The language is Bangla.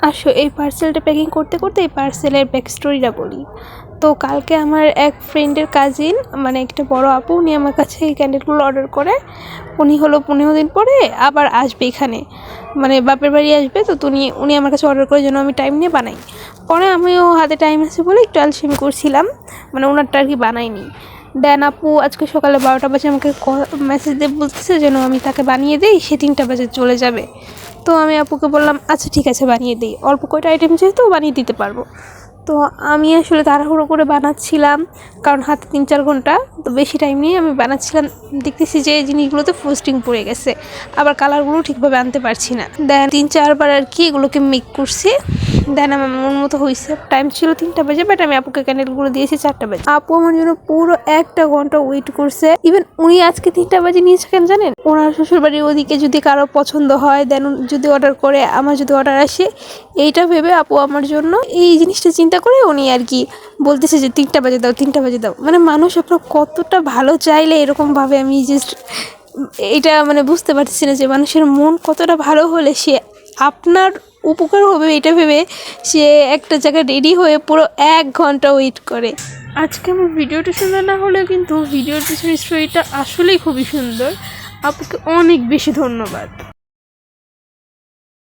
আসো এই পার্সেলটা প্যাকিং করতে করতে এই পার্সেলের ব্যাক স্টোরিটা বলি। তো কালকে আমার এক ফ্রেন্ডের কাজিন মানে একটা বড় আপু, উনি আমার কাছে এই ক্যান্ডেলগুলো অর্ডার করে। উনি হলো 15 দিন পরে আবার আসবে এখানে, মানে বাপের বাড়ি আসবে। তো উনি আমার কাছে অর্ডার করে যেন আমি টাইম নিয়ে বানাই। পরে আমিও হাতে টাইম আছে বলে একটু আলসেমি করছিলাম, মানে ওনারটা আর কি বানাইনি। দেন আপু আজকে সকালে 12টা বাজে আমাকে মেসেজ দিয়ে বলতেছে যেন আমি তাকে বানিয়ে দিই, সে 3টা বাজে চলে যাবে। তো আমি আপুকে বললাম আচ্ছা ঠিক আছে বানিয়ে দিই, অল্প কয়টা আইটেম যেহেতু বানিয়ে দিতে পারবো। তো আমি আসলে তাড়াহুড়ো করে বানাচ্ছিলাম, কারণ হাতে 3-4 ঘন্টা, তো বেশি টাইম নিয়ে আমি বানাচ্ছিলাম। দেখতেছি যে এই জিনিসগুলোতে ফ্রস্টিং পড়ে গেছে, আবার কালারগুলো ঠিকভাবে আনতে পারছি না। দেন 3-4 বার আর কি এগুলোকে মেক করছি। দেন আমার মন মতো হয়েছে। টাইম ছিল 3টা বাজে, বাট আমি আপুকে ক্যান্ডেলগুলো দিয়েছি 4টা বাজে। আপু আমার জন্য পুরো 1টা ঘন্টা ওয়েট করছে। ইভেন উনি আজকে 3টা বাজে নিয়েছে কেন জানেন? ওনার শ্বশুরবাড়ির ওদিকে যদি কারো পছন্দ হয়, দেন যদি অর্ডার করে, আমার যদি অর্ডার আসে, এইটা ভেবে আপু আমার জন্য এই জিনিসটা চিন্তা করে উনি আর কি বলতেছে যে 3টা বাজে দাও, 3টা বাজে দাও। মানে মানুষ আপনার কতটা ভালো চাইলে এরকমভাবে আমি জাস্ট এটা মানে বুঝতে পারছি না যে মানুষের মন কতটা ভালো হলে সে আপনার উপকার হবে এটা ভেবে সে একটা জায়গায় রেডি হয়ে পুরো 1 ঘন্টা ওয়েট করে। আজকে আমার ভিডিওটা সুন্দর না হলেও কিন্তু ভিডিওর পিছনের স্টোরিটা আসলেই খুবই সুন্দর। আপুকে অনেক বেশি ধন্যবাদ।